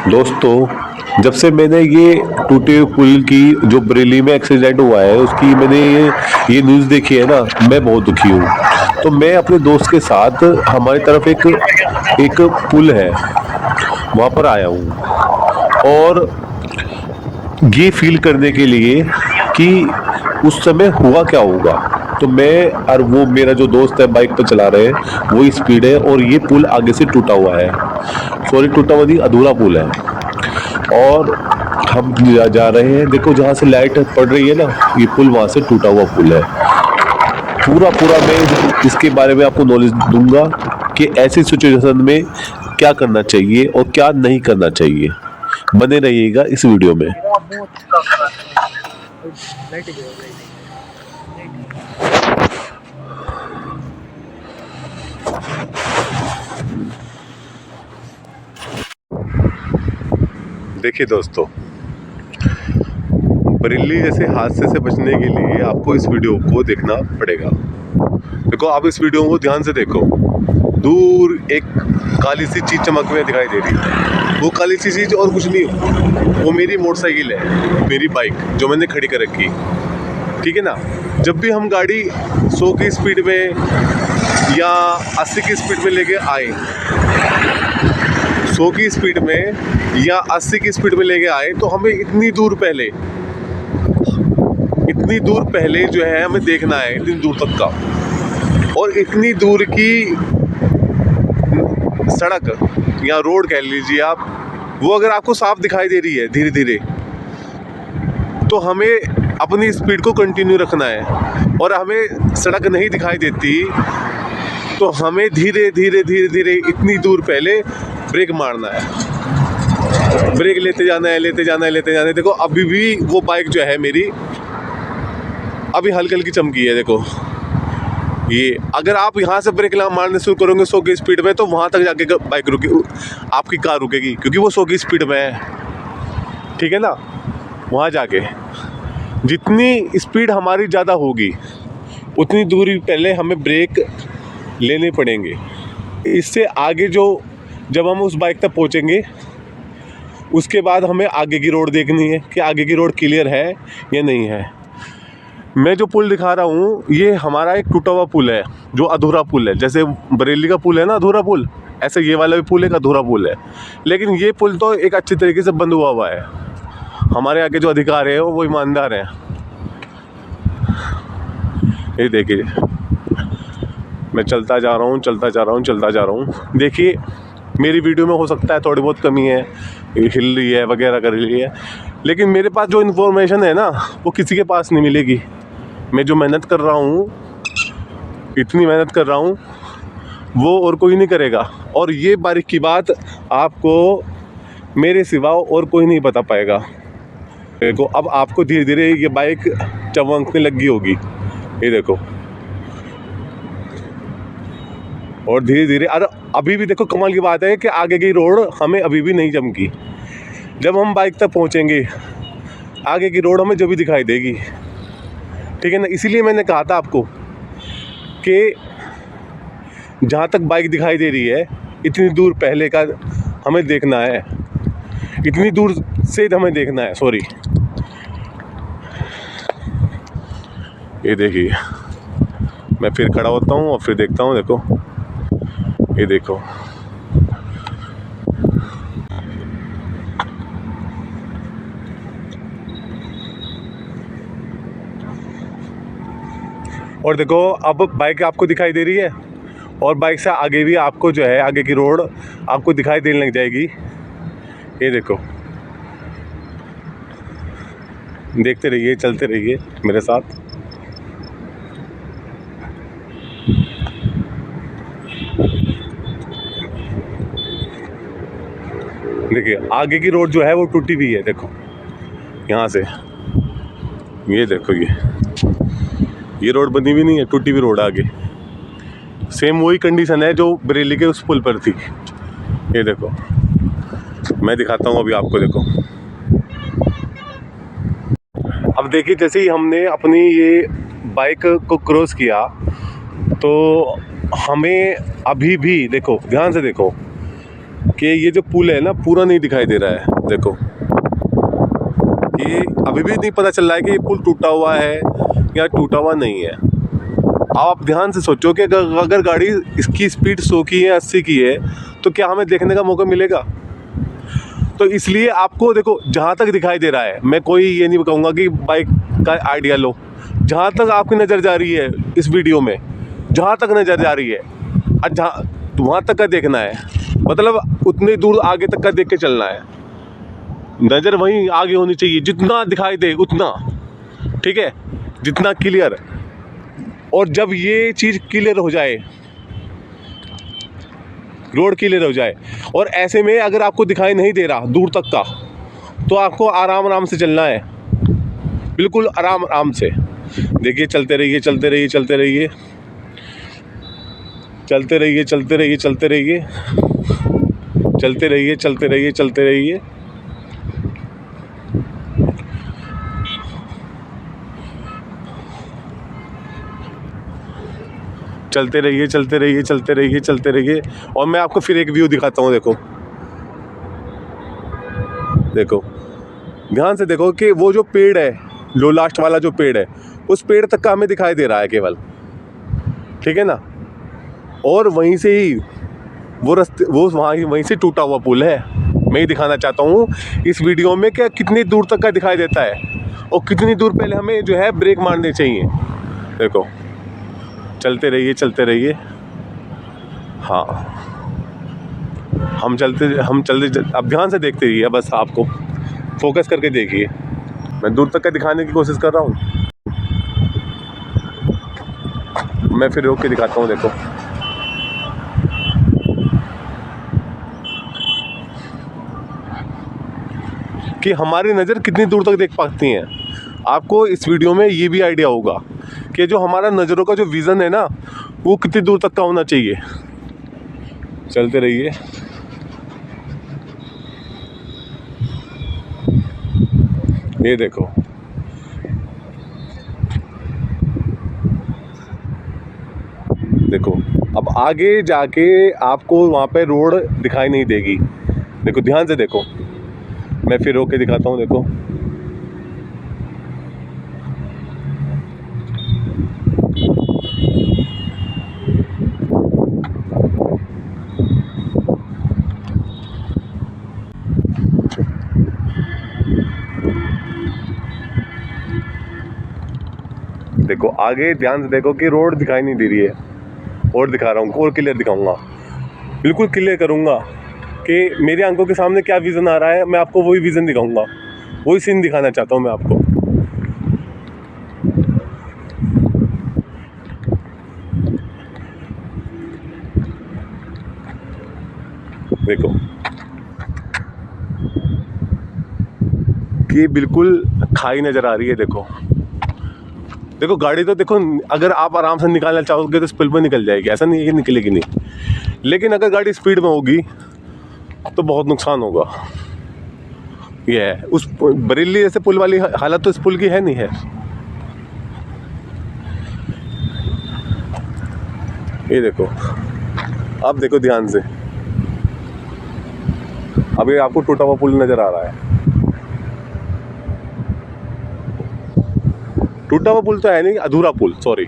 दोस्तों, जब से मैंने ये टूटे हुए पुल की जो बरेली में एक्सीडेंट हुआ है उसकी मैंने ये न्यूज़ देखी है ना, मैं बहुत दुखी हूँ। तो मैं अपने दोस्त के साथ हमारी तरफ एक एक पुल है वहाँ पर आया हूँ और ये फील करने के लिए कि उस समय हुआ क्या होगा। तो मैं और वो मेरा जो दोस्त है बाइक पर चला रहे हैं, वो स्पीड है और ये पुल आगे से टूटा हुआ है। सॉरी, टूटा हुआ नहीं, अधूरा पुल है। और हम जा रहे हैं, देखो जहाँ से लाइट पड़ रही है ना, ये पुल वहाँ से टूटा हुआ पुल है। पूरा पूरा मैं इसके बारे में आपको नॉलेज दूंगा कि ऐसी सिचुएशन में क्या करना चाहिए और क्या नहीं करना चाहिए। बने रहिएगा इस वीडियो में। देखिए दोस्तों, बरेली जैसे हादसे से बचने के लिए आपको इस वीडियो को देखना पड़ेगा। देखो, आप इस वीडियो को ध्यान से देखो। दूर एक काली सी चीज चमक में दिखाई दे रही है। वो काली सी चीज और कुछ नहीं, वो मेरी मोटरसाइकिल है, मेरी बाइक जो मैंने खड़ी कर रखी। ठीक है ना। जब भी हम गाड़ी 100 की स्पीड में या 80 की स्पीड में लेके आए, 100 की स्पीड में या 80 की स्पीड में लेके आए, तो हमें इतनी दूर पहले जो है हमें देखना है, इतनी दूर तक का। और इतनी दूर की सड़क या रोड कह लीजिए आप, वो अगर आपको साफ दिखाई दे रही है धीरे धीरे, तो हमें अपनी स्पीड को कंटिन्यू रखना है। और हमें सड़क नहीं दिखाई देती तो हमें धीरे धीरे इतनी दूर पहले ब्रेक मारना है। ब्रेक लेते जाना है। देखो, अभी भी वो बाइक जो है मेरी अभी हल्की हल्की चमकी है। देखो, ये अगर आप यहाँ से ब्रेक मारने शुरू करोगे 100 की स्पीड में, तो वहाँ तक जाके बाइक रुके, आपकी कार रुकेगी, क्योंकि वो 100 की स्पीड में है। ठीक है ना। वहाँ जाके जितनी स्पीड हमारी ज़्यादा होगी उतनी दूरी पहले हमें ब्रेक लेने पड़ेंगे। इससे आगे जब हम उस बाइक तक पहुँचेंगे, उसके बाद हमें आगे की रोड देखनी है कि आगे की रोड क्लियर है या नहीं है। मैं जो पुल दिखा रहा हूँ, ये हमारा एक टूटा हुआ पुल है, जो अधूरा पुल है। जैसे बरेली का पुल है ना अधूरा पुल, ऐसे ये वाला भी पुल एक अधूरा पुल है। लेकिन ये पुल तो एक अच्छी तरीके से बंद हुआ है। हमारे आगे जो अधिकारी है वो ईमानदार हैं। ये देखिए, मैं चलता जा रहा हूँ। देखिए, मेरी वीडियो में हो सकता है थोड़ी बहुत कमी है, हिल रही है वगैरह कर रही है, लेकिन मेरे पास जो इन्फॉर्मेशन है ना, वो किसी के पास नहीं मिलेगी। मैं जो मेहनत कर रहा हूँ, इतनी मेहनत कर रहा हूँ, वो और कोई नहीं करेगा। और ये बारीक की बात आपको मेरे सिवा और कोई नहीं बता पाएगा। देखो, अब आपको धीरे धीरे ये बाइक चमकने लगी होगी, ये देखो। और धीरे धीरे, अरे अभी भी देखो, कमाल की बात है कि आगे की रोड हमें अभी भी नहीं चमकी। जब हम बाइक तक पहुंचेंगे, आगे की रोड हमें जब भी दिखाई देगी। ठीक है ना। इसीलिए मैंने कहा था आपको कि जहाँ तक बाइक दिखाई दे रही है, इतनी दूर पहले का हमें देखना है, इतनी दूर से हमें देखना है। सॉरी, ये देखिए, मैं फिर खड़ा होता हूँ और फिर देखता हूँ। देखो, ये देखो, और देखो, अब बाइक आपको दिखाई दे रही है और बाइक से आगे भी आपको जो है आगे की रोड आपको दिखाई देने लग जाएगी। ये देखो, देखते रहिए, चलते रहिए मेरे साथ। देखिए, आगे की रोड जो है वो टूटी हुई है। देखो, यहाँ से ये देखो, ये रोड बनी भी नहीं है, टूटी हुई रोड आगे। सेम वही कंडीशन है जो बरेली के उस पुल पर थी। ये देखो, मैं दिखाता हूँ अभी आपको। देखो, अब देखिए, जैसे ही हमने अपनी ये बाइक को क्रॉस किया, तो हमें अभी भी देखो, ध्यान से देखो, कि ये जो पुल है ना पूरा नहीं दिखाई दे रहा है। देखो ये अभी भी नहीं पता चल रहा है कि ये पुल टूटा हुआ है या टूटा हुआ नहीं है। आप ध्यान से सोचो कि अगर गाड़ी इसकी स्पीड 100 की है, 80 की है, तो क्या हमें देखने का मौका मिलेगा? तो इसलिए आपको देखो जहाँ तक दिखाई दे रहा है, मैं कोई ये नहीं कहूँगा कि बाइक का आइडिया लो, जहाँ तक आपकी नज़र जा रही है इस वीडियो में, जहाँ तक नज़र जा रही है और जहाँ वहाँ तक का देखना है, मतलब उतनी दूर आगे तक का देख के चलना है। नज़र वहीं आगे होनी चाहिए, जितना दिखाई दे उतना, ठीक है, जितना क्लियर। और जब ये चीज़ क्लियर हो जाए, रोड क्लियर हो जाए, और ऐसे में अगर आपको दिखाई नहीं दे रहा दूर तक का, तो आपको आराम आराम से चलना है, बिल्कुल आराम आराम से। देखिए चलते रहिए, चलते रहिए, चलते रहिए, चलते रहिए, चलते रहिए, चलते रहिए, चलते रहिए, चलते रहिए, चलते रहिए। चलते रहिए, चलते रहिए, चलते रहिए, चलते रहिए। और मैं आपको फिर एक व्यू दिखाता हूँ। देखो देखो ध्यान से देखो कि वो जो पेड़ है, लो लास्ट वाला जो पेड़ है, उस पेड़ तक का हमें दिखाई दे रहा है केवल, ठीक है ना। और वहीं से ही वो रास्ते, वो वहीं से टूटा हुआ पुल है। मैं ही दिखाना चाहता हूँ इस वीडियो में कि कितनी दूर तक का दिखाई देता है और कितनी दूर पहले हमें जो है ब्रेक मारने चाहिए। देखो चलते रहिए, चलते रहिए। हाँ, हम चलते अब ध्यान से देखते रहिए, बस आपको फोकस करके देखिए। मैं दूर तक का दिखाने की कोशिश कर रहा हूँ। मैं फिर रोक के दिखाता हूँ। देखो कि हमारी नज़र कितनी दूर तक देख पाती हैं। आपको इस वीडियो में ये भी आइडिया होगा कि जो हमारा नज़रों का जो विज़न है ना, वो कितनी दूर तक का होना चाहिए। चलते रहिए। ये देखो देखो अब आगे जाके आपको वहाँ पे रोड दिखाई नहीं देगी। देखो ध्यान से देखो, मैं फिर रोक के दिखाता हूँ। देखो देखो आगे ध्यान से देखो कि रोड दिखाई नहीं दे रही है। और दिखा रहा हूँ, और क्लियर दिखाऊंगा, बिल्कुल क्लियर करूँगा कि मेरे आंखों के सामने क्या विज़न आ रहा है। मैं आपको वही विज़न दिखाऊंगा, वही सीन दिखाना चाहता हूँ मैं आपको। देखो कि बिल्कुल खाई नज़र आ रही है। देखो देखो गाड़ी तो देखो, अगर आप आराम से निकालना चाहोगे तो इस पुल पर निकल जाएगी, ऐसा नहीं है कि निकलेगी नहीं। लेकिन अगर गाड़ी स्पीड में होगी तो बहुत नुकसान होगा। ये है उस बरेली जैसे पुल वाली हालत तो इस पुल की है नहीं है। ये देखो, अब देखो ध्यान से, अब ये आपको टूटा हुआ पुल नज़र आ रहा है। टूटा हुआ पुल तो है नहीं, अधूरा पुल, सॉरी।